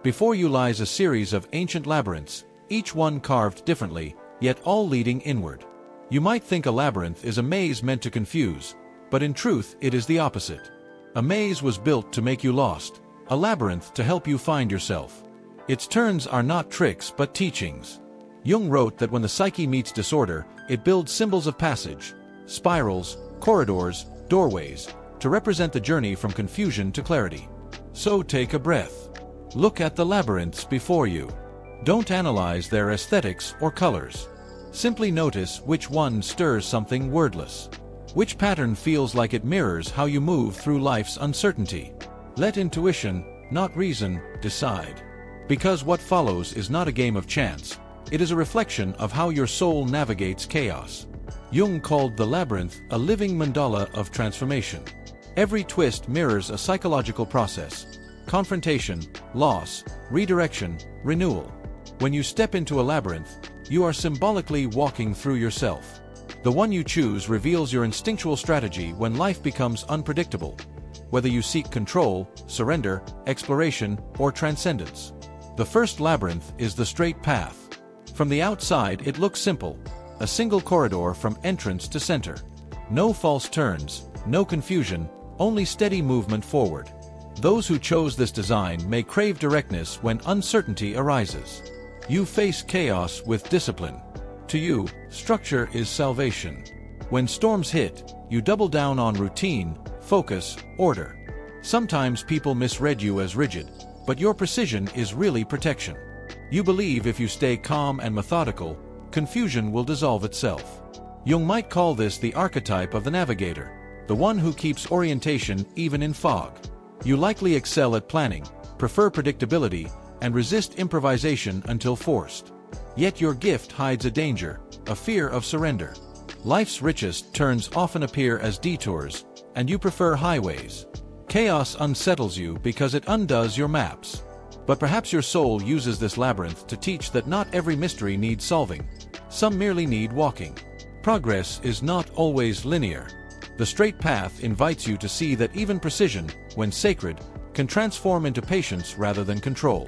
Before you lies a series of ancient labyrinths, each one carved differently, yet all leading inward. You might think a labyrinth is a maze meant to confuse, but in truth it is the opposite. A maze was built to make you lost, a labyrinth to help you find yourself. Its turns are not tricks but teachings. Jung wrote that when the psyche meets disorder, it builds symbols of passage, spirals, corridors, doorways, to represent the journey from confusion to clarity. So take a breath. Look at the labyrinths before you. Don't analyze their aesthetics or colors. Simply notice which one stirs something wordless. Which pattern feels like it mirrors how you move through life's uncertainty. Let intuition, not reason, decide. Because what follows is not a game of chance, it is a reflection of how your soul navigates chaos. Jung called the labyrinth a living mandala of transformation. Every twist mirrors a psychological process: confrontation, loss, redirection, renewal. When you step into a labyrinth, you are symbolically walking through yourself. The one you choose reveals your instinctual strategy when life becomes unpredictable, whether you seek control, surrender, exploration, or transcendence. The first labyrinth is the straight path. From the outside it looks simple, a single corridor from entrance to center. No false turns, no confusion, only steady movement forward. Those who chose this design may crave directness when uncertainty arises. You face chaos with discipline. To you, structure is salvation. When storms hit, you double down on routine, focus, order. Sometimes people misread you as rigid, but your precision is really protection. You believe if you stay calm and methodical, confusion will dissolve itself. Jung might call this the archetype of the navigator, the one who keeps orientation even in fog. You likely excel at planning, prefer predictability, and resist improvisation until forced. Yet your gift hides a danger, a fear of surrender. Life's richest turns often appear as detours, and you prefer highways. Chaos unsettles you because it undoes your maps. But perhaps your soul uses this labyrinth to teach that not every mystery needs solving. Some merely need walking. Progress is not always linear. The straight path invites you to see that even precision, when sacred, can transform into patience rather than control.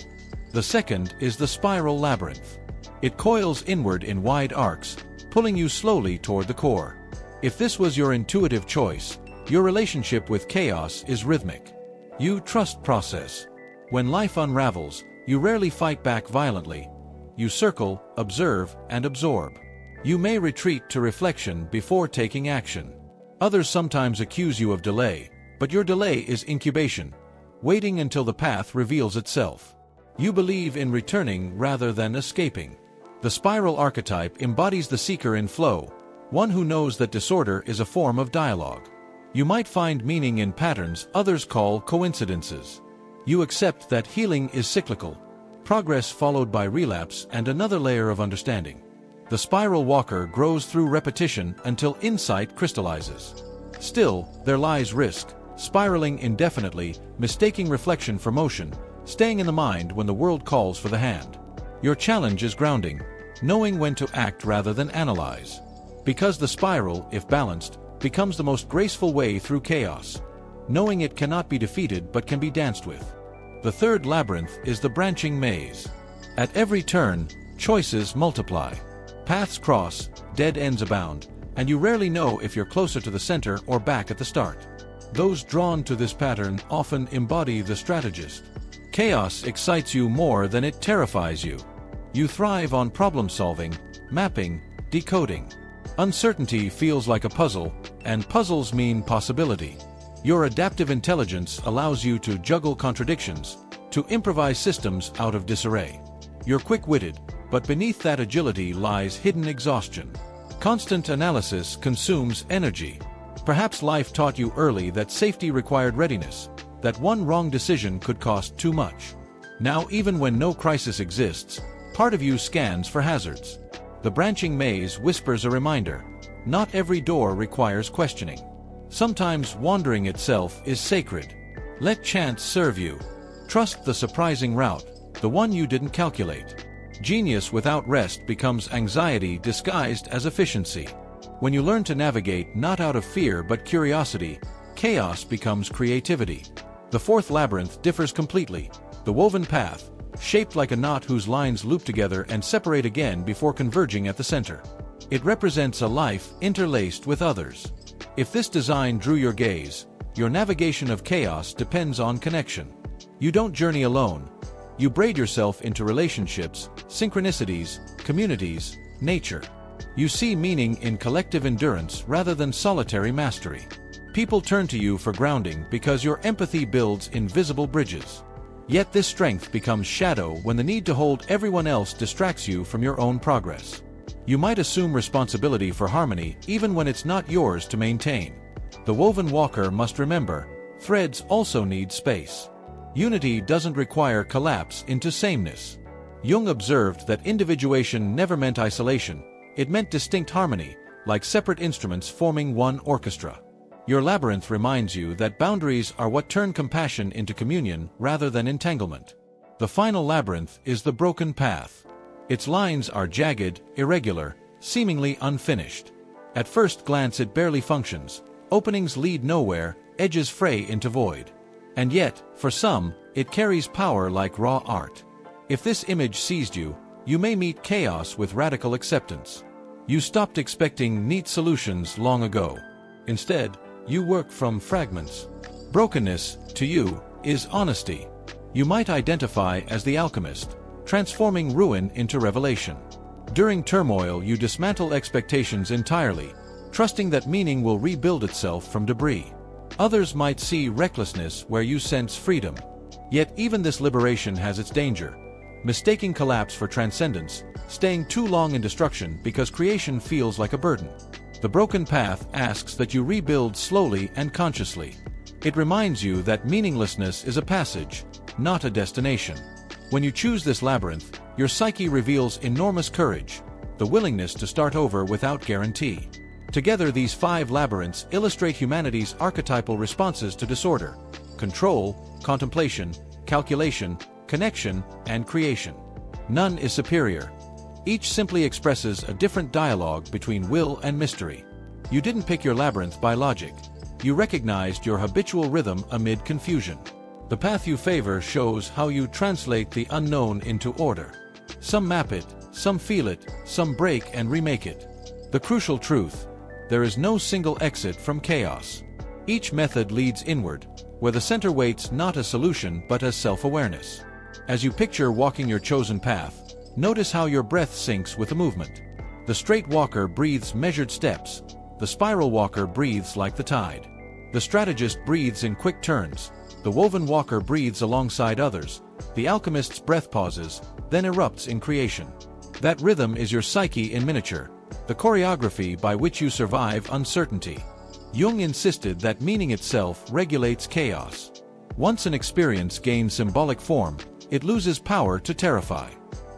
The second is the spiral labyrinth. It coils inward in wide arcs, pulling you slowly toward the core. If this was your intuitive choice, your relationship with chaos is rhythmic. You trust process. When life unravels, you rarely fight back violently. You circle, observe, and absorb. You may retreat to reflection before taking action. Others sometimes accuse you of delay, but your delay is incubation, waiting until the path reveals itself. You believe in returning rather than escaping. The spiral archetype embodies the seeker in flow, one who knows that disorder is a form of dialogue. You might find meaning in patterns others call coincidences. You accept that healing is cyclical, progress followed by relapse and another layer of understanding. The spiral walker grows through repetition until insight crystallizes. Still, there lies risk, spiraling indefinitely, mistaking reflection for motion, staying in the mind when the world calls for the hand. Your challenge is grounding, knowing when to act rather than analyze. Because the spiral, if balanced, becomes the most graceful way through chaos. Knowing it cannot be defeated but can be danced with. The third labyrinth is the branching maze. At every turn, choices multiply. Paths cross, dead ends abound, and you rarely know if you're closer to the center or back at the start. Those drawn to this pattern often embody the strategist. Chaos excites you more than it terrifies you. You thrive on problem-solving, mapping, decoding. Uncertainty feels like a puzzle, and puzzles mean possibility. Your adaptive intelligence allows you to juggle contradictions, to improvise systems out of disarray. You're quick-witted, but beneath that agility lies hidden exhaustion. Constant analysis consumes energy. Perhaps life taught you early that safety required readiness, that one wrong decision could cost too much. Now, even when no crisis exists, part of you scans for hazards. The branching maze whispers a reminder: not every door requires questioning. Sometimes wandering itself is sacred. Let chance serve you. Trust the surprising route, the one you didn't calculate. Genius without rest becomes anxiety disguised as efficiency. When you learn to navigate not out of fear but curiosity, chaos becomes creativity. The fourth labyrinth differs completely. The woven path, shaped like a knot whose lines loop together and separate again before converging at the center. It represents a life interlaced with others. If this design drew your gaze, your navigation of chaos depends on connection. You don't journey alone. You braid yourself into relationships, synchronicities, communities, nature. You see meaning in collective endurance rather than solitary mastery. People turn to you for grounding because your empathy builds invisible bridges. Yet this strength becomes shadow when the need to hold everyone else distracts you from your own progress. You might assume responsibility for harmony even when it's not yours to maintain. The woven walker must remember, threads also need space. Unity doesn't require collapse into sameness. Jung observed that individuation never meant isolation, it meant distinct harmony, like separate instruments forming one orchestra. Your labyrinth reminds you that boundaries are what turn compassion into communion rather than entanglement. The final labyrinth is the broken path. Its lines are jagged, irregular, seemingly unfinished. At first glance it barely functions. Openings lead nowhere, edges fray into void. And yet, for some, it carries power like raw art. If this image seized you, you may meet chaos with radical acceptance. You stopped expecting neat solutions long ago. Instead, you work from fragments. Brokenness, to you, is honesty. You might identify as the alchemist, transforming ruin into revelation. During turmoil, you dismantle expectations entirely, trusting that meaning will rebuild itself from debris. Others might see recklessness where you sense freedom. Yet even this liberation has its danger. Mistaking collapse for transcendence, staying too long in destruction because creation feels like a burden. The broken path asks that you rebuild slowly and consciously. It reminds you that meaninglessness is a passage, not a destination. When you choose this labyrinth, your psyche reveals enormous courage, the willingness to start over without guarantee. Together, these 5 labyrinths illustrate humanity's archetypal responses to disorder: control, contemplation, calculation, connection, and creation. None is superior. Each simply expresses a different dialogue between will and mystery. You didn't pick your labyrinth by logic. You recognized your habitual rhythm amid confusion. The path you favor shows how you translate the unknown into order. Some map it, some feel it, some break and remake it. The crucial truth: there is no single exit from chaos. Each method leads inward, where the center waits not as solution but as self-awareness. As you picture walking your chosen path, notice how your breath syncs with the movement. The straight walker breathes measured steps. The spiral walker breathes like the tide. The strategist breathes in quick turns. The woven walker breathes alongside others. The alchemist's breath pauses, then erupts in creation. That rhythm is your psyche in miniature, the choreography by which you survive uncertainty. Jung insisted that meaning itself regulates chaos. Once an experience gains symbolic form, it loses power to terrify.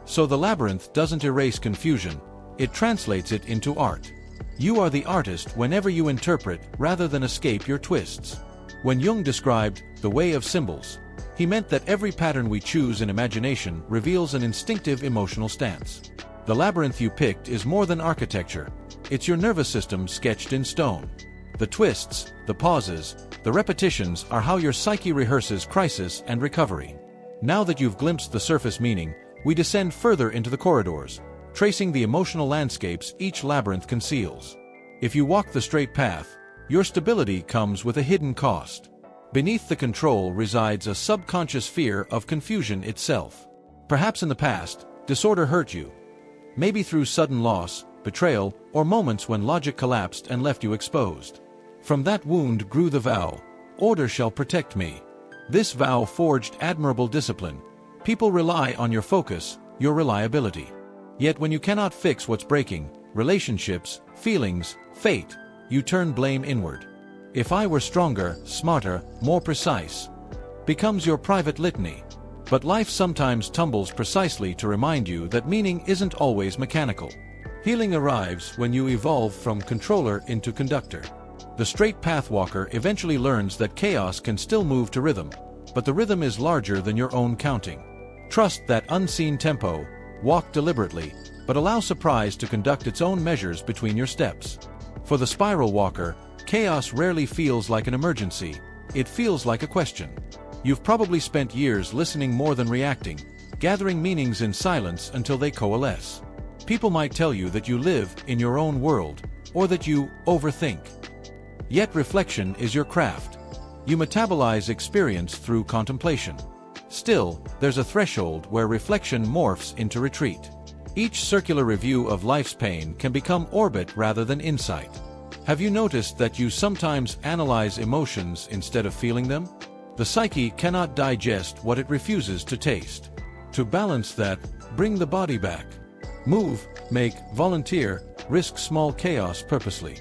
So the labyrinth doesn't erase confusion, it translates it into art. You are the artist whenever you interpret rather than escape your twists. When Jung described the way of symbols, he meant that every pattern we choose in imagination reveals an instinctive emotional stance. The labyrinth you picked is more than architecture, it's your nervous system sketched in stone. The twists, the pauses, the repetitions are how your psyche rehearses crisis and recovery. Now that you've glimpsed the surface meaning, we descend further into the corridors, tracing the emotional landscapes each labyrinth conceals. If you walk the straight path, your stability comes with a hidden cost. Beneath the control resides a subconscious fear of confusion itself. Perhaps in the past, disorder hurt you. Maybe through sudden loss, betrayal, or moments when logic collapsed and left you exposed. From that wound grew the vow, "Order shall protect me." This vow forged admirable discipline. People rely on your focus, your reliability. Yet when you cannot fix what's breaking, relationships, feelings, fate, you turn blame inward. "If I were stronger, smarter, more precise," becomes your private litany. But life sometimes tumbles precisely to remind you that meaning isn't always mechanical. Healing arrives when you evolve from controller into conductor. The straight path walker eventually learns that chaos can still move to rhythm, but the rhythm is larger than your own counting. Trust that unseen tempo, walk deliberately, but allow surprise to conduct its own measures between your steps. For the spiral walker, chaos rarely feels like an emergency, it feels like a question. You've probably spent years listening more than reacting, gathering meanings in silence until they coalesce. People might tell you that you live in your own world, or that you overthink. Yet reflection is your craft. You metabolize experience through contemplation. Still, there's a threshold where reflection morphs into retreat. Each circular review of life's pain can become orbit rather than insight. Have you noticed that you sometimes analyze emotions instead of feeling them? The psyche cannot digest what it refuses to taste. To balance that, bring the body back. Move, make, volunteer, risk small chaos purposely.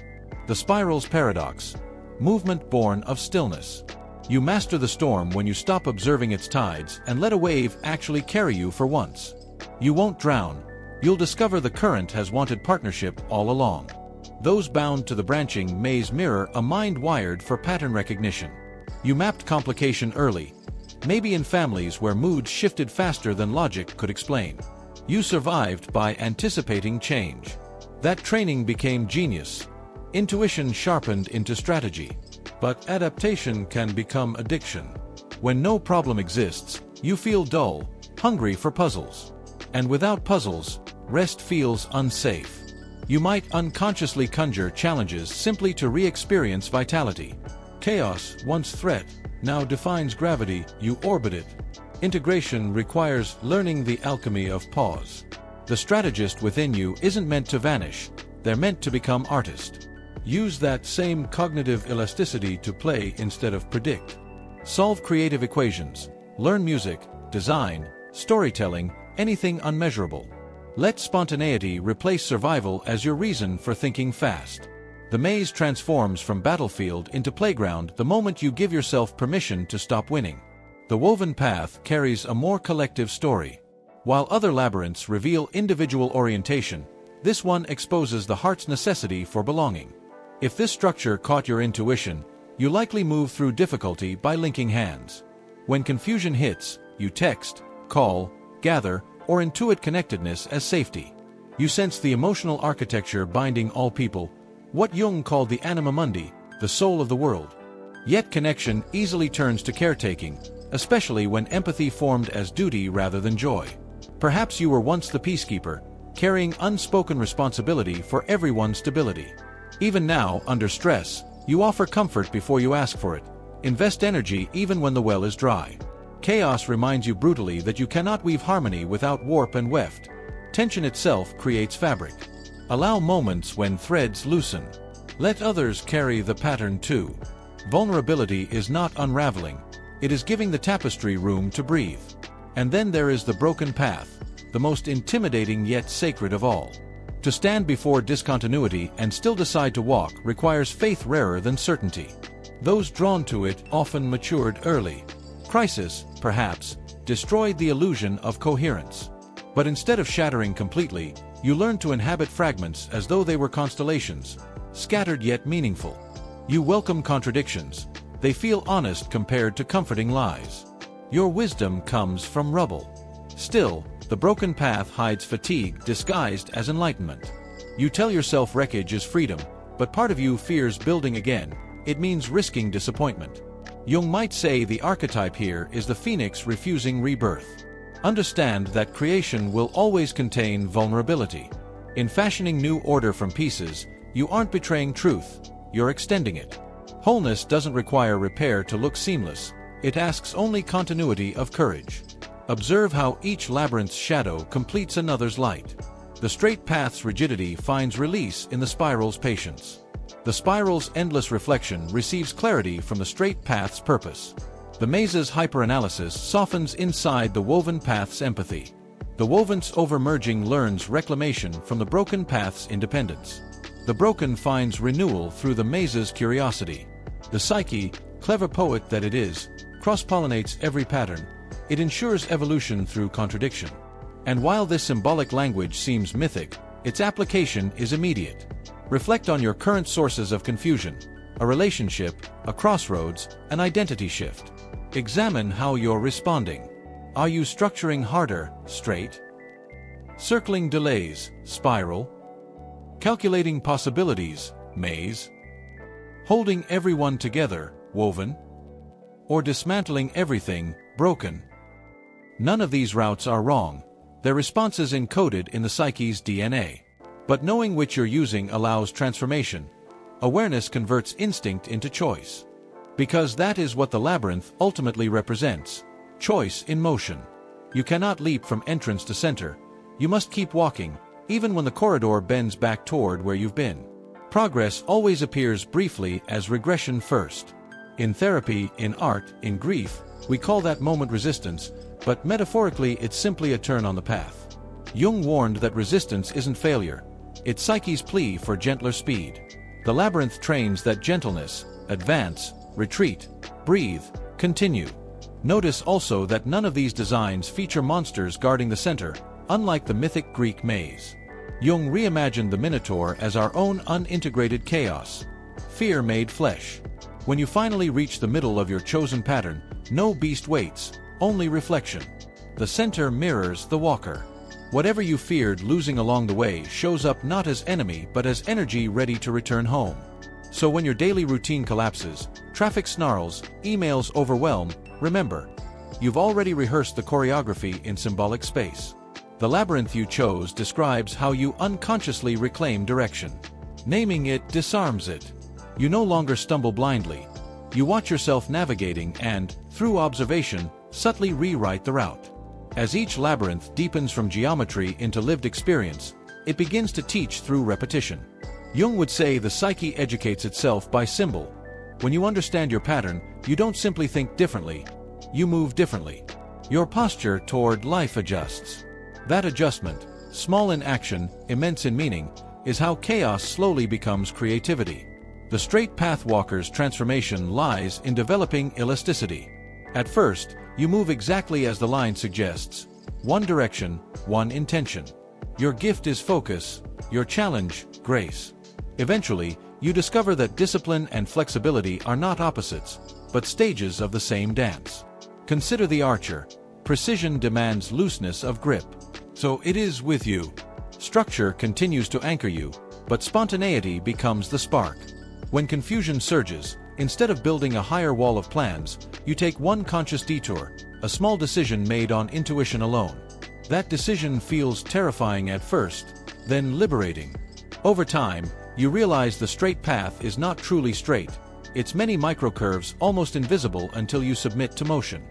The spiral's paradox. Movement born of stillness. You master the storm when you stop observing its tides and let a wave actually carry you for once. You won't drown. You'll discover the current has wanted partnership all along. Those bound to the branching maze mirror a mind wired for pattern recognition. You mapped complication early, maybe in families where moods shifted faster than logic could explain. You survived by anticipating change. That training became genius. Intuition sharpened into strategy. But adaptation can become addiction. When no problem exists, you feel dull, hungry for puzzles. And without puzzles, rest feels unsafe. You might unconsciously conjure challenges simply to re-experience vitality. Chaos, once threat, now defines gravity, you orbit it. Integration requires learning the alchemy of pause. The strategist within you isn't meant to vanish, they're meant to become artist. Use that same cognitive elasticity to play instead of predict. Solve creative equations, learn music, design, storytelling, anything unmeasurable. Let spontaneity replace survival as your reason for thinking fast. The maze transforms from battlefield into playground the moment you give yourself permission to stop winning. The woven path carries a more collective story. While other labyrinths reveal individual orientation, this one exposes the heart's necessity for belonging. If this structure caught your intuition, you likely move through difficulty by linking hands. When confusion hits, you text, call, gather, or intuit connectedness as safety. You sense the emotional architecture binding all people, what Jung called the anima mundi, the soul of the world. Yet connection easily turns to caretaking, especially when empathy formed as duty rather than joy. Perhaps you were once the peacekeeper, carrying unspoken responsibility for everyone's stability. Even now, under stress, you offer comfort before you ask for it. Invest energy even when the well is dry. Chaos reminds you brutally that you cannot weave harmony without warp and weft. Tension itself creates fabric. Allow moments when threads loosen. Let others carry the pattern too. Vulnerability is not unraveling. It is giving the tapestry room to breathe. And then there is the broken path, the most intimidating yet sacred of all. To stand before discontinuity and still decide to walk requires faith rarer than certainty. Those drawn to it often matured early. Crisis, perhaps, destroyed the illusion of coherence. But instead of shattering completely, you learn to inhabit fragments as though they were constellations, scattered yet meaningful. You welcome contradictions. They feel honest compared to comforting lies. Your wisdom comes from rubble. Still, the broken path hides fatigue disguised as enlightenment. You tell yourself wreckage is freedom, but part of you fears building again. It means risking disappointment. Jung might say the archetype here is the phoenix refusing rebirth. Understand that creation will always contain vulnerability. In fashioning new order from pieces, you aren't betraying truth, you're extending it. Wholeness doesn't require repair to look seamless, it asks only continuity of courage. Observe how each labyrinth's shadow completes another's light. The straight path's rigidity finds release in the spiral's patience. The spiral's endless reflection receives clarity from the straight path's purpose. The maze's hyperanalysis softens inside the woven path's empathy. The woven's overmerging learns reclamation from the broken path's independence. The broken finds renewal through the maze's curiosity. The psyche, clever poet that it is, cross-pollinates every pattern. It ensures evolution through contradiction. And while this symbolic language seems mythic, its application is immediate. Reflect on your current sources of confusion, a relationship, a crossroads, an identity shift. Examine how you're responding. Are you structuring harder, straight? Circling delays, spiral? Calculating possibilities, maze? Holding everyone together, woven? Or dismantling everything, broken? None of these routes are wrong. They're responses encoded in the psyche's DNA. But knowing which you're using allows transformation. Awareness converts instinct into choice. Because that is what the labyrinth ultimately represents: choice in motion. You cannot leap from entrance to center. You must keep walking, even when the corridor bends back toward where you've been. Progress always appears briefly as regression first. In therapy, in art, in grief, we call that moment resistance, but metaphorically it's simply a turn on the path. Jung warned that resistance isn't failure. It's psyche's plea for gentler speed. The labyrinth trains that gentleness: advance, retreat, breathe, continue. Notice also that none of these designs feature monsters guarding the center, unlike the mythic Greek maze. Jung reimagined the Minotaur as our own unintegrated chaos. Fear made flesh. When you finally reach the middle of your chosen pattern, no beast waits, only reflection. The center mirrors the walker. Whatever you feared losing along the way shows up not as enemy but as energy ready to return home. So when your daily routine collapses, traffic snarls, emails overwhelm, remember, you've already rehearsed the choreography in symbolic space. The labyrinth you chose describes how you unconsciously reclaim direction. Naming it disarms it. You no longer stumble blindly. You watch yourself navigating and, through observation, subtly rewrite the route. As each labyrinth deepens from geometry into lived experience, it begins to teach through repetition. Jung would say the psyche educates itself by symbol. When you understand your pattern, you don't simply think differently, you move differently. Your posture toward life adjusts. That adjustment, small in action, immense in meaning, is how chaos slowly becomes creativity. The straight path walker's transformation lies in developing elasticity. At first, you move exactly as the line suggests: one direction, one intention. Your gift is focus, your challenge, grace. Eventually, you discover that discipline and flexibility are not opposites, but stages of the same dance. Consider the archer. Precision demands looseness of grip. So it is with you. Structure continues to anchor you, but spontaneity becomes the spark. When confusion surges, instead of building a higher wall of plans, you take one conscious detour, a small decision made on intuition alone. That decision feels terrifying at first, then liberating. Over time, you realize the straight path is not truly straight. Its many microcurves almost invisible until you submit to motion.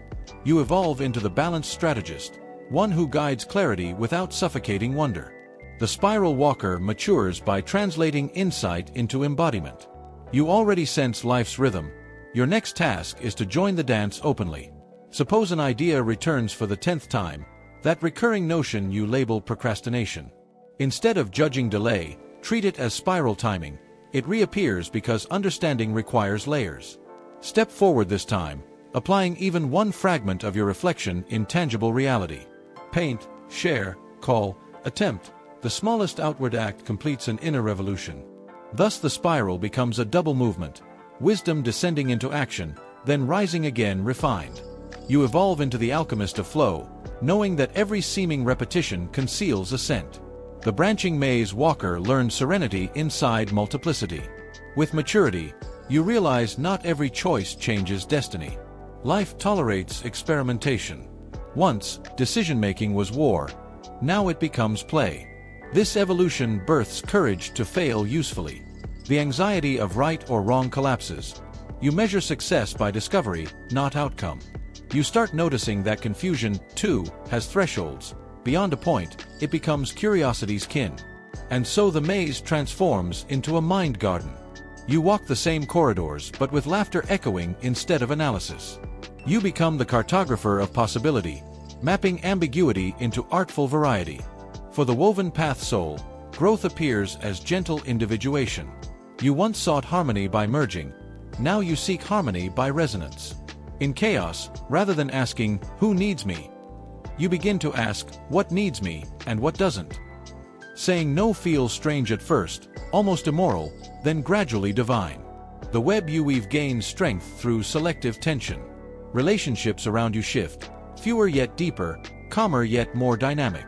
You evolve into the balanced strategist, one who guides clarity without suffocating wonder. The spiral walker matures by translating insight into embodiment. You already sense life's rhythm. Your next task is to join the dance openly. Suppose an idea returns for the 10th time, that recurring notion you label procrastination. Instead of judging delay, treat it as spiral timing. It reappears because understanding requires layers. Step forward this time, applying even one fragment of your reflection in tangible reality. Paint, share, call, attempt. The smallest outward act completes an inner revolution. Thus the spiral becomes a double movement, wisdom descending into action, then rising again refined. You evolve into the alchemist of flow, knowing that every seeming repetition conceals ascent. The branching maze walker learns serenity inside multiplicity. With maturity, you realize not every choice changes destiny. Life tolerates experimentation. Once, decision-making was war. Now it becomes play. This evolution births courage to fail usefully. The anxiety of right or wrong collapses. You measure success by discovery, not outcome. You start noticing that confusion, too, has thresholds. Beyond a point, it becomes curiosity's kin. And so the maze transforms into a mind garden. You walk the same corridors but with laughter echoing instead of analysis. You become the cartographer of possibility, mapping ambiguity into artful variety. For the woven path soul, growth appears as gentle individuation. You once sought harmony by merging, now you seek harmony by resonance. In chaos, rather than asking, "Who needs me?" you begin to ask, "What needs me, and what doesn't?" Saying no feels strange at first, almost immoral, then gradually divine. The web you weave gains strength through selective tension. Relationships around you shift, fewer yet deeper, calmer yet more dynamic.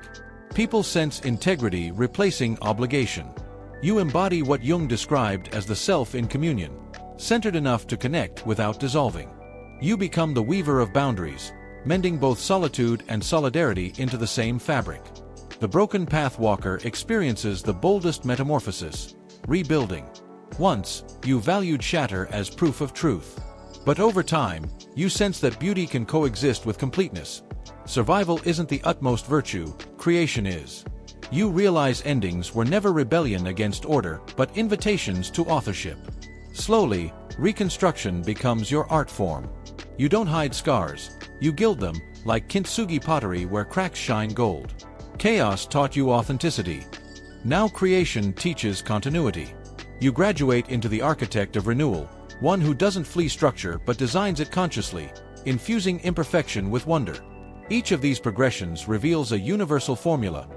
People sense integrity replacing obligation. You embody what Jung described as the self in communion, centered enough to connect without dissolving. You become the weaver of boundaries, mending both solitude and solidarity into the same fabric. The broken path walker experiences the boldest metamorphosis, rebuilding. Once, you valued shatter as proof of truth. But over time, you sense that beauty can coexist with completeness. Survival isn't the utmost virtue, creation is. You realize endings were never rebellion against order, but invitations to authorship. Slowly, reconstruction becomes your art form. You don't hide scars, you gild them, like kintsugi pottery where cracks shine gold. Chaos taught you authenticity. Now creation teaches continuity. You graduate into the architect of renewal, one who doesn't flee structure but designs it consciously, infusing imperfection with wonder. Each of these progressions reveals a universal formula.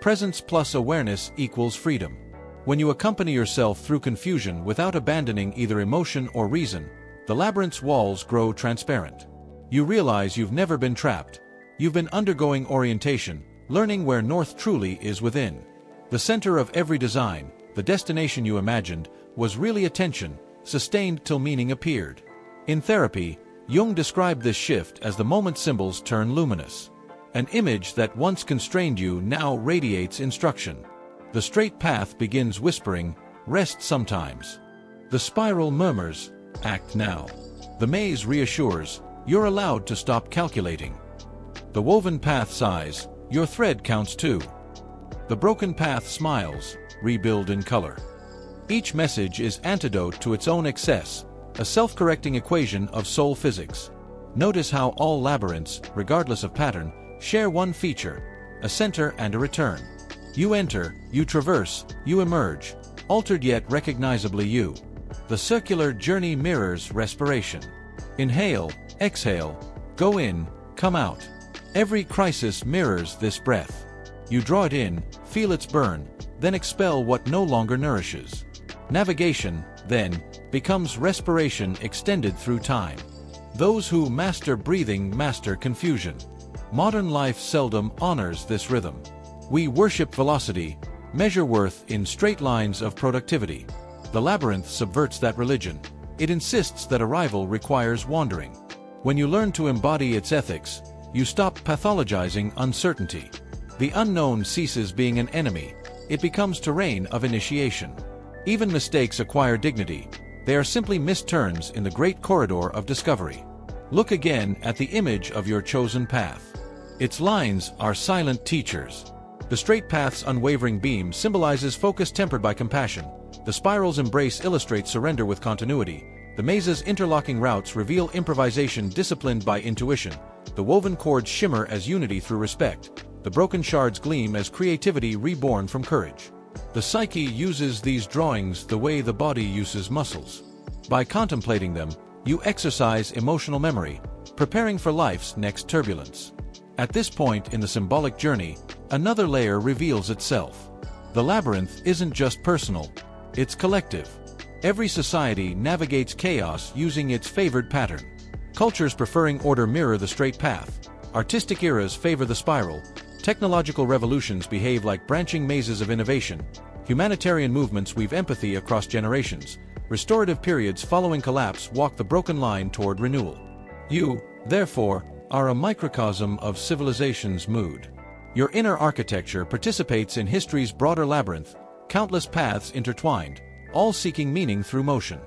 Presence plus awareness equals freedom. When you accompany yourself through confusion without abandoning either emotion or reason, the labyrinth's walls grow transparent. You realize you've never been trapped. You've been undergoing orientation, learning where north truly is within. The center of every design, the destination you imagined, was really attention, sustained till meaning appeared. In therapy, Jung described this shift as the moment symbols turn luminous. An image that once constrained you now radiates instruction. The straight path begins whispering, "Rest sometimes." The spiral murmurs, "Act now." The maze reassures, "You're allowed to stop calculating." The woven path sighs, "Your thread counts too." The broken path smiles, "Rebuild in color." Each message is antidote to its own excess, a self-correcting equation of soul physics. Notice how all labyrinths, regardless of pattern, share one feature, a center and a return. You enter, you traverse, you emerge, altered yet recognizably you. The circular journey mirrors respiration. Inhale, exhale, go in, come out. Every crisis mirrors this breath. You draw it in, feel its burn, then expel what no longer nourishes. Navigation, then, becomes respiration extended through time. Those who master breathing master confusion. Modern life seldom honors this rhythm. We worship velocity, measure worth in straight lines of productivity. The labyrinth subverts that religion. It insists that arrival requires wandering. When you learn to embody its ethics, you stop pathologizing uncertainty. The unknown ceases being an enemy. It becomes terrain of initiation. Even mistakes acquire dignity. They are simply missed turns in the great corridor of discovery. Look again at the image of your chosen path. Its lines are silent teachers. The straight path's unwavering beam symbolizes focus tempered by compassion. The spiral's embrace illustrates surrender with continuity. The maze's interlocking routes reveal improvisation disciplined by intuition. The woven cords shimmer as unity through respect. The broken shards gleam as creativity reborn from courage. The psyche uses these drawings the way the body uses muscles. By contemplating them, you exercise emotional memory, preparing for life's next turbulence. At this point in the symbolic journey, another layer reveals itself. The labyrinth isn't just personal, it's collective. Every society navigates chaos using its favored pattern. Cultures preferring order mirror the straight path. Artistic eras favor the spiral. Technological revolutions behave like branching mazes of innovation. Humanitarian movements weave empathy across generations. Restorative periods following collapse walk the broken line toward renewal. You, therefore, are a microcosm of civilization's mood. Your inner architecture participates in history's broader labyrinth, countless paths intertwined, all seeking meaning through motion.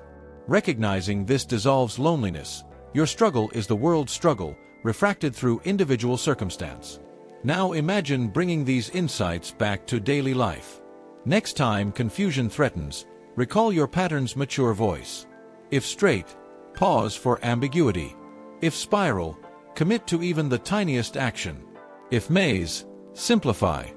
Recognizing this dissolves loneliness. Your struggle is the world's struggle, refracted through individual circumstance. Now imagine bringing these insights back to daily life. Next time confusion threatens, recall your pattern's mature voice. If straight, pause for ambiguity. If spiral, commit to even the tiniest action. If maze, simplify.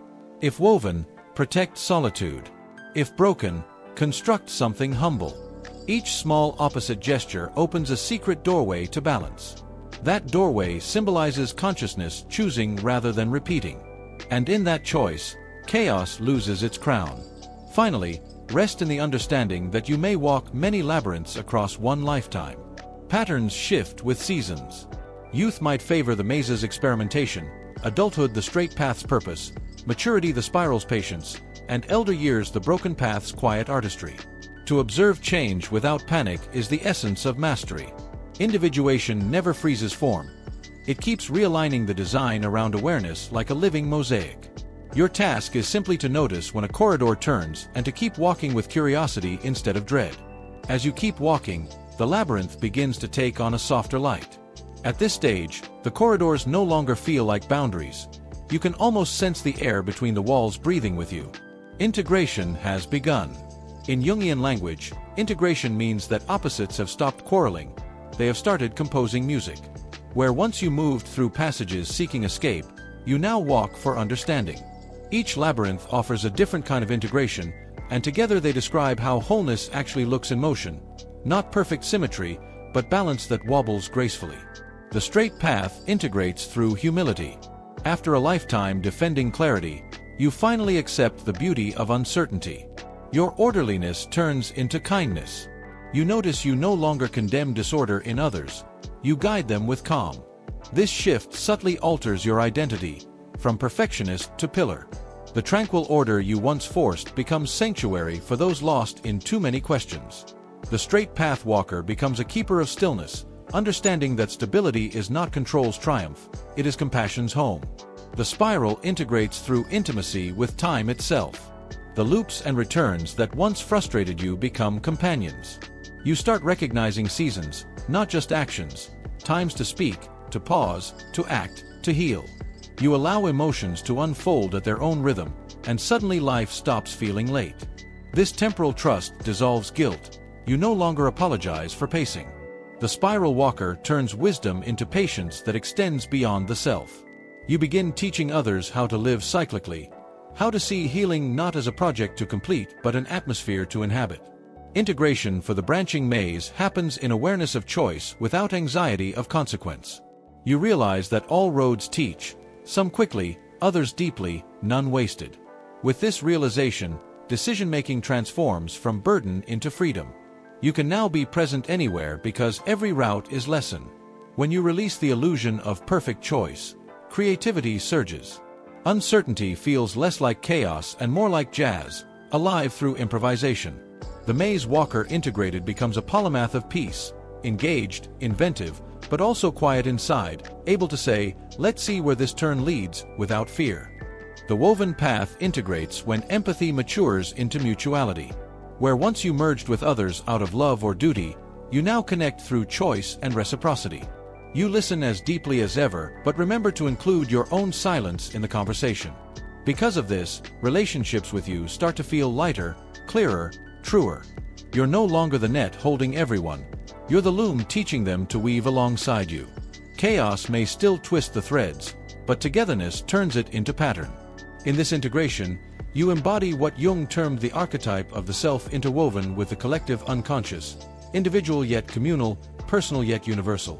If woven, protect solitude. If broken, construct something humble. Each small opposite gesture opens a secret doorway to balance. That doorway symbolizes consciousness choosing rather than repeating. And in that choice, chaos loses its crown. Finally, rest in the understanding that you may walk many labyrinths across one lifetime. Patterns shift with seasons. Youth might favor the maze's experimentation, adulthood the straight path's purpose, maturity the spiral's patience, and elder years the broken path's quiet artistry. To observe change without panic is the essence of mastery. Individuation never freezes form. It keeps realigning the design around awareness like a living mosaic. Your task is simply to notice when a corridor turns and to keep walking with curiosity instead of dread. As you keep walking, the labyrinth begins to take on a softer light. At this stage, the corridors no longer feel like boundaries. You can almost sense the air between the walls breathing with you. Integration has begun. In Jungian language, integration means that opposites have stopped quarreling. They have started composing music. Where once you moved through passages seeking escape, you now walk for understanding. Each labyrinth offers a different kind of integration, and together they describe how wholeness actually looks in motion. Not perfect symmetry, but balance that wobbles gracefully. The straight path integrates through humility. After a lifetime defending clarity, you finally accept the beauty of uncertainty. Your orderliness turns into kindness. You notice you no longer condemn disorder in others. You guide them with calm. This shift subtly alters your identity, from perfectionist to pillar. The tranquil order you once forced becomes sanctuary for those lost in too many questions. The straight path walker becomes a keeper of stillness, understanding that stability is not control's triumph, it is compassion's home. The spiral integrates through intimacy with time itself. The loops and returns that once frustrated you become companions. You start recognizing seasons, not just actions, times to speak, to pause, to act, to heal. You allow emotions to unfold at their own rhythm, and suddenly life stops feeling late. This temporal trust dissolves guilt. You no longer apologize for pacing. The spiral walker turns wisdom into patience that extends beyond the self. You begin teaching others how to live cyclically, how to see healing not as a project to complete but an atmosphere to inhabit. Integration for the branching maze happens in awareness of choice without anxiety of consequence. You realize that all roads teach, some quickly, others deeply, none wasted. With this realization, decision-making transforms from burden into freedom. You can now be present anywhere because every route is lesson. When you release the illusion of perfect choice, creativity surges. Uncertainty feels less like chaos and more like jazz, alive through improvisation. The maze walker integrated becomes a polymath of peace, engaged, inventive, but also quiet inside, able to say, "Let's see where this turn leads," without fear. The woven path integrates when empathy matures into mutuality. Where once you merged with others out of love or duty, you now connect through choice and reciprocity. You listen as deeply as ever, but remember to include your own silence in the conversation. Because of this, relationships with you start to feel lighter, clearer, truer. You're no longer the net holding everyone. You're the loom teaching them to weave alongside you. Chaos may still twist the threads, but togetherness turns it into pattern. In this integration, you embody what Jung termed the archetype of the self interwoven with the collective unconscious, individual yet communal, personal yet universal.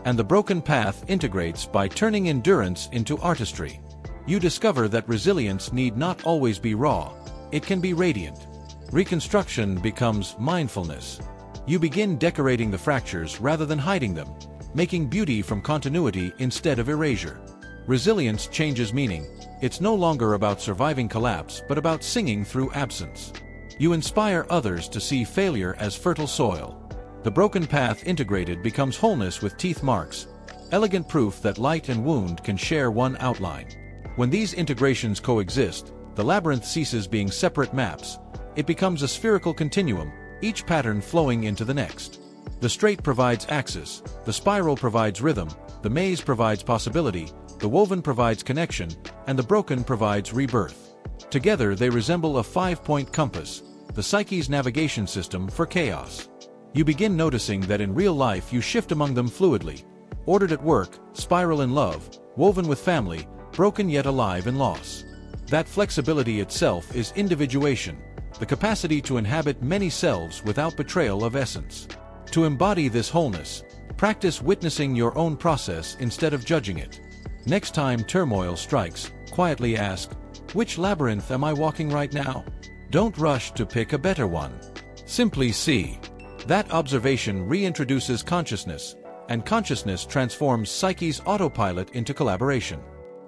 And the broken path integrates by turning endurance into artistry. You discover that resilience need not always be raw, it can be radiant. Reconstruction becomes mindfulness. You begin decorating the fractures rather than hiding them, making beauty from continuity instead of erasure. Resilience changes meaning. It's no longer about surviving collapse but about singing through absence. You inspire others to see failure as fertile soil. The broken path integrated becomes wholeness with teeth marks, elegant proof that light and wound can share one outline. When these integrations coexist, the labyrinth ceases being separate maps. It becomes a spherical continuum, each pattern flowing into the next. The straight provides axis, the spiral provides rhythm, the maze provides possibility, the woven provides connection, and the broken provides rebirth. Together they resemble a 5-point compass, the psyche's navigation system for chaos. You begin noticing that in real life you shift among them fluidly, ordered at work, spiral in love, woven with family, broken yet alive in loss. That flexibility itself is individuation, the capacity to inhabit many selves without betrayal of essence. To embody this wholeness, practice witnessing your own process instead of judging it. Next time turmoil strikes, quietly ask, "Which labyrinth am I walking right now?" Don't rush to pick a better one. Simply see. That observation reintroduces consciousness, and consciousness transforms psyche's autopilot into collaboration.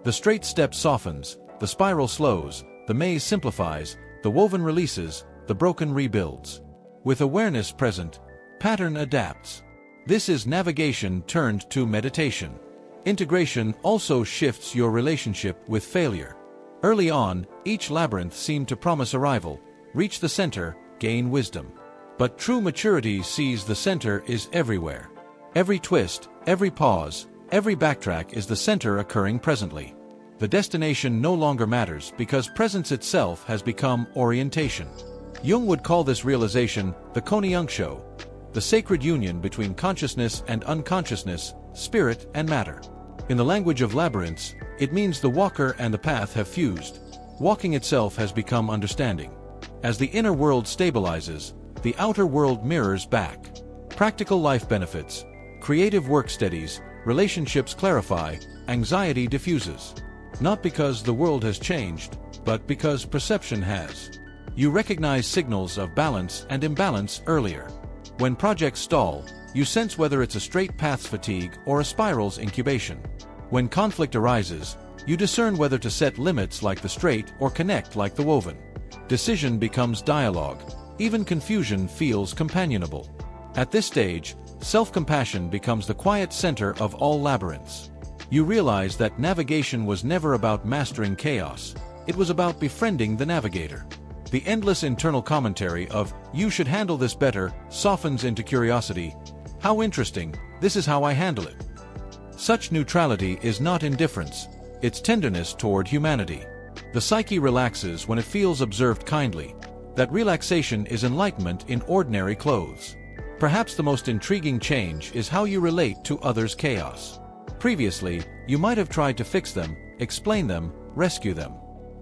The straight step softens, the spiral slows, the maze simplifies, the woven releases, the broken rebuilds. With awareness present, pattern adapts. This is navigation turned to meditation. Integration also shifts your relationship with failure. Early on, each labyrinth seemed to promise arrival, reach the center, gain wisdom. But true maturity sees the center is everywhere. Every twist, every pause, every backtrack is the center occurring presently. The destination no longer matters because presence itself has become orientation. Jung would call this realization the Konyangsho, the sacred union between consciousness and unconsciousness, spirit and matter. In the language of labyrinths, it means the walker and the path have fused. Walking itself has become understanding. As the inner world stabilizes, the outer world mirrors back. Practical life benefits, creative work steadies, relationships clarify, anxiety diffuses. Not because the world has changed, but because perception has. You recognize signals of balance and imbalance earlier. When projects stall, you sense whether it's a straight path's fatigue or a spiral's incubation. When conflict arises, you discern whether to set limits like the straight or connect like the woven. Decision becomes dialogue. Even confusion feels companionable. At this stage, self-compassion becomes the quiet center of all labyrinths. You realize that navigation was never about mastering chaos. It was about befriending the navigator. The endless internal commentary of, "You should handle this better," softens into curiosity. "How interesting, this is how I handle it." Such neutrality is not indifference, it's tenderness toward humanity. The psyche relaxes when it feels observed kindly. That relaxation is enlightenment in ordinary clothes. Perhaps the most intriguing change is how you relate to others' chaos. Previously, you might have tried to fix them, explain them, rescue them.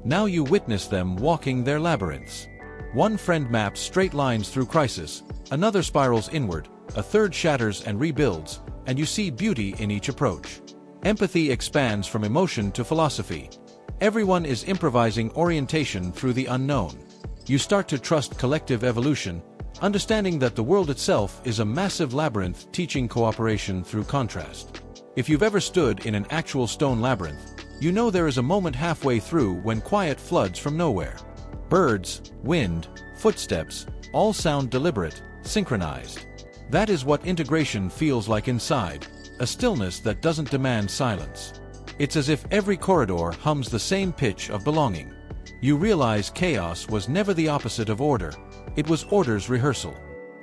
Now you witness them walking their labyrinths. One friend maps straight lines through crisis, another spirals inward, a third shatters and rebuilds, and you see beauty in each approach. Empathy expands from emotion to philosophy. Everyone is improvising orientation through the unknown. You start to trust collective evolution, understanding that the world itself is a massive labyrinth teaching cooperation through contrast. If you've ever stood in an actual stone labyrinth, you know there is a moment halfway through when quiet floods from nowhere. Birds, wind, footsteps, all sound deliberate, synchronized. That is what integration feels like inside, a stillness that doesn't demand silence. It's as if every corridor hums the same pitch of belonging. You realize chaos was never the opposite of order, it was order's rehearsal.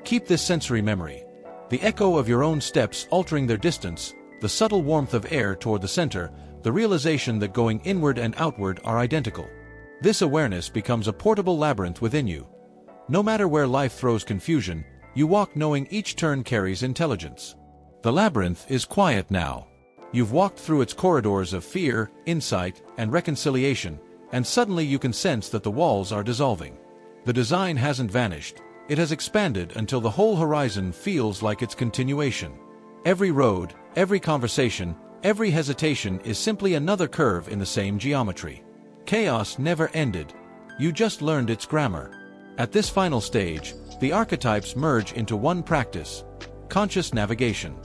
Keep this sensory memory. The echo of your own steps altering their distance, the subtle warmth of air toward the center, the realization that going inward and outward are identical. This awareness becomes a portable labyrinth within you. No matter where life throws confusion, you walk knowing each turn carries intelligence. The labyrinth is quiet now. You've walked through its corridors of fear, insight, and reconciliation, and suddenly you can sense that the walls are dissolving. The design hasn't vanished, it has expanded until the whole horizon feels like its continuation. Every road, every conversation, every hesitation is simply another curve in the same geometry. Chaos never ended. You just learned its grammar. At this final stage, the archetypes merge into one practice: conscious navigation.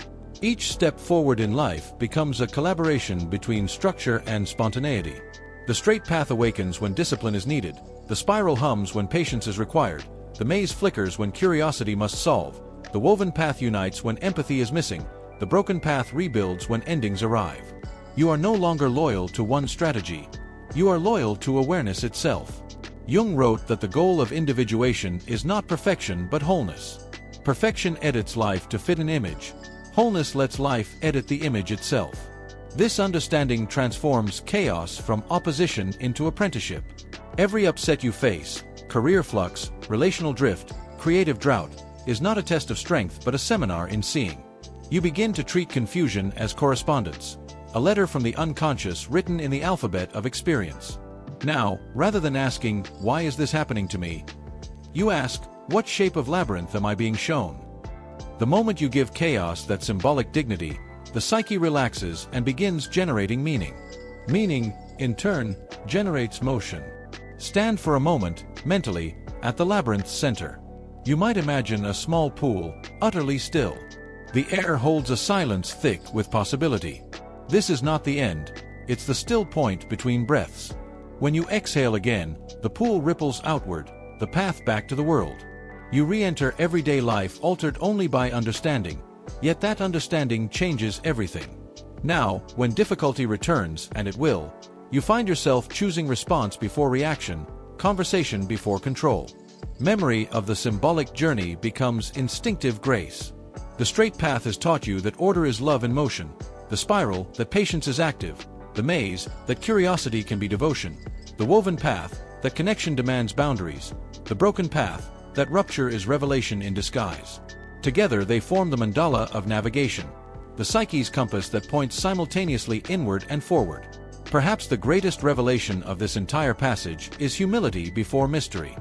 Each step forward in life becomes a collaboration between structure and spontaneity. The straight path awakens when discipline is needed, the spiral hums when patience is required, the maze flickers when curiosity must solve, the woven path unites when empathy is missing, the broken path rebuilds when endings arrive. You are no longer loyal to one strategy. You are loyal to awareness itself. Jung wrote that the goal of individuation is not perfection but wholeness. Perfection edits life to fit an image. Wholeness lets life edit the image itself. This understanding transforms chaos from opposition into apprenticeship. Every upset you face, career flux, relational drift, creative drought, is not a test of strength but a seminar in seeing. You begin to treat confusion as correspondence, a letter from the unconscious written in the alphabet of experience. Now, rather than asking, "Why is this happening to me?" you ask, "What shape of labyrinth am I being shown?" The moment you give chaos that symbolic dignity, the psyche relaxes and begins generating meaning. Meaning, in turn, generates motion. Stand for a moment, mentally, at the labyrinth's center. You might imagine a small pool, utterly still. The air holds a silence thick with possibility. This is not the end, it's the still point between breaths. When you exhale again, the pool ripples outward, the path back to the world. You re-enter everyday life altered only by understanding, yet that understanding changes everything. Now, when difficulty returns, and it will, you find yourself choosing response before reaction, conversation before control. Memory of the symbolic journey becomes instinctive grace. The straight path has taught you that order is love in motion, the spiral, that patience is active, the maze, that curiosity can be devotion, the woven path, that connection demands boundaries, the broken path, that rupture is revelation in disguise. Together they form the mandala of navigation, the psyche's compass that points simultaneously inward and forward. Perhaps the greatest revelation of this entire passage is humility before mystery.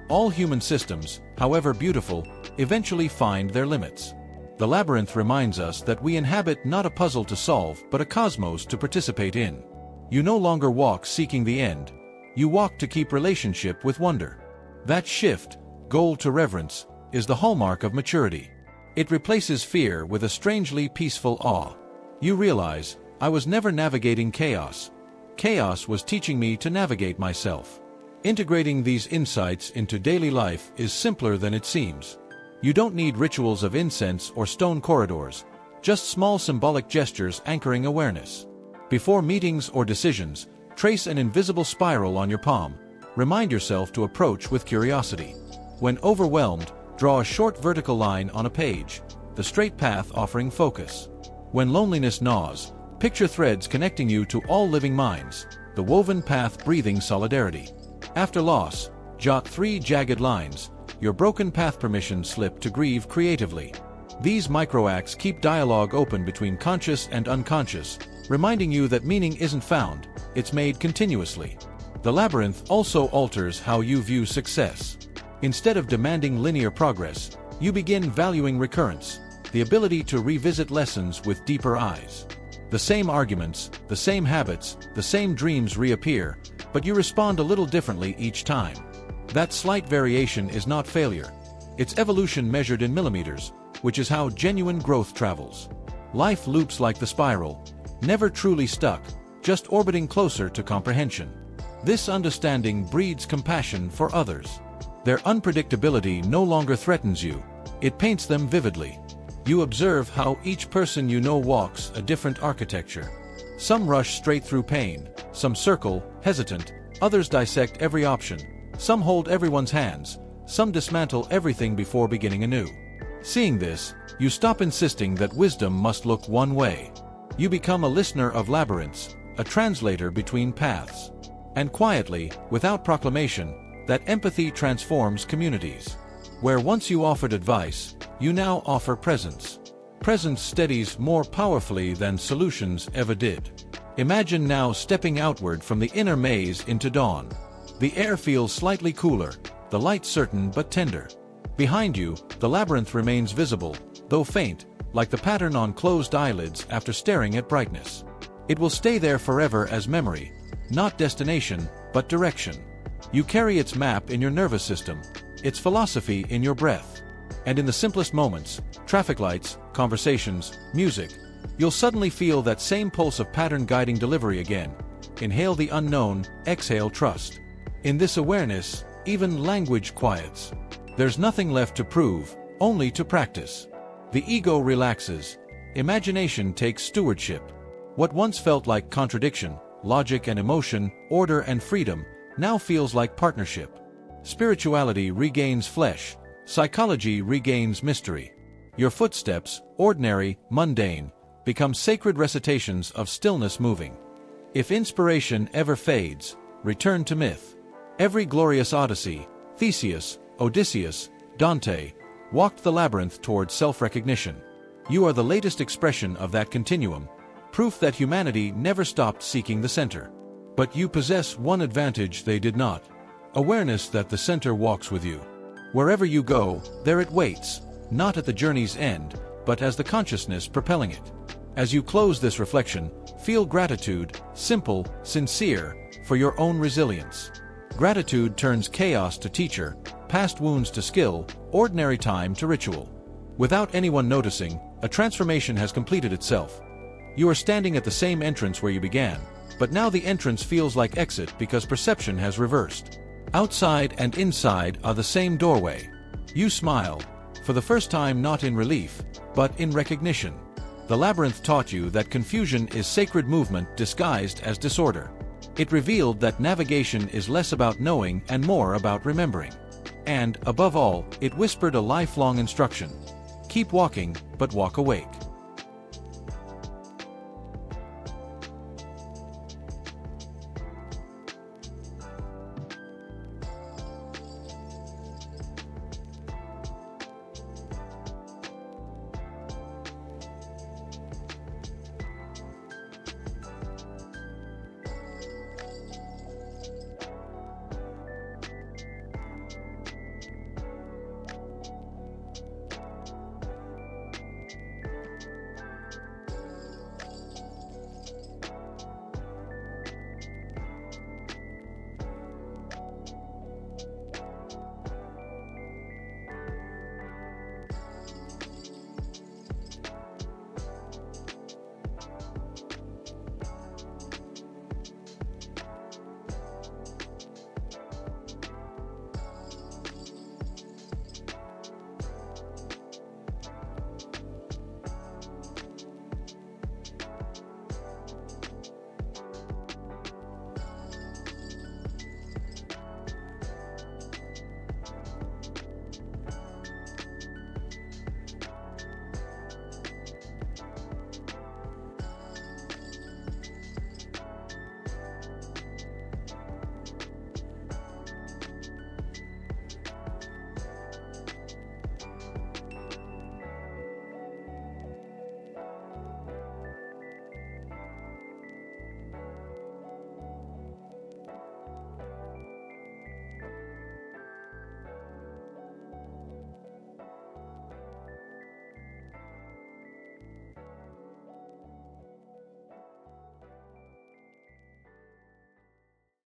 All human systems, however beautiful, eventually find their limits. The labyrinth reminds us that we inhabit not a puzzle to solve but a cosmos to participate in. You no longer walk seeking the end. You walk to keep relationship with wonder. That shift, goal to reverence, is the hallmark of maturity. It replaces fear with a strangely peaceful awe. You realize, I was never navigating chaos. Chaos was teaching me to navigate myself. Integrating these insights into daily life is simpler than it seems. You don't need rituals of incense or stone corridors, just small symbolic gestures anchoring awareness. Before meetings or decisions, trace an invisible spiral on your palm. Remind yourself to approach with curiosity. When overwhelmed, draw a short vertical line on a page, the straight path offering focus. When loneliness gnaws, picture threads connecting you to all living minds, the woven path breathing solidarity. After loss, jot 3 jagged lines, your broken path permission slip to grieve creatively. These microacts keep dialogue open between conscious and unconscious, reminding you that meaning isn't found, it's made continuously. The labyrinth also alters how you view success. Instead of demanding linear progress, you begin valuing recurrence, the ability to revisit lessons with deeper eyes. The same arguments, the same habits, the same dreams reappear, but you respond a little differently each time. That slight variation is not failure. It's evolution measured in millimeters, which is how genuine growth travels. Life loops like the spiral, never truly stuck, just orbiting closer to comprehension. This understanding breeds compassion for others. Their unpredictability no longer threatens you, it paints them vividly. You observe how each person you know walks a different architecture. Some rush straight through pain, some circle, hesitant, others dissect every option, some hold everyone's hands, some dismantle everything before beginning anew. Seeing this, you stop insisting that wisdom must look one way. You become a listener of labyrinths, a translator between paths. And quietly, without proclamation, that empathy transforms communities. Where once you offered advice, you now offer presence. Presence steadies more powerfully than solutions ever did. Imagine now stepping outward from the inner maze into dawn. The air feels slightly cooler, the light certain but tender. Behind you, the labyrinth remains visible, though faint, like the pattern on closed eyelids after staring at brightness. It will stay there forever as memory, not destination, but direction. You carry its map in your nervous system, its philosophy in your breath. And in the simplest moments, traffic lights, conversations, music, you'll suddenly feel that same pulse of pattern guiding delivery again. Inhale the unknown, exhale trust. In this awareness, even language quiets. There's nothing left to prove, only to practice. The ego relaxes. Imagination takes stewardship. What once felt like contradiction, logic and emotion, order and freedom, now feels like partnership. Spirituality regains flesh, psychology regains mystery. Your footsteps, ordinary, mundane, become sacred recitations of stillness moving. If inspiration ever fades, return to myth. Every glorious Odyssey, Theseus, Odysseus, Dante, walked the labyrinth toward self-recognition. You are the latest expression of that continuum, proof that humanity never stopped seeking the center. But you possess one advantage they did not: awareness that the center walks with you. Wherever you go, there it waits, not at the journey's end, but as the consciousness propelling it. As you close this reflection, feel gratitude, simple, sincere, for your own resilience. Gratitude turns chaos to teacher, past wounds to skill, ordinary time to ritual. Without anyone noticing, a transformation has completed itself. You are standing at the same entrance where you began, but now the entrance feels like exit because perception has reversed. Outside and inside are the same doorway. You smile, for the first time not in relief, but in recognition. The labyrinth taught you that confusion is sacred movement disguised as disorder. It revealed that navigation is less about knowing and more about remembering. And, above all, it whispered a lifelong instruction. Keep walking, but walk awake.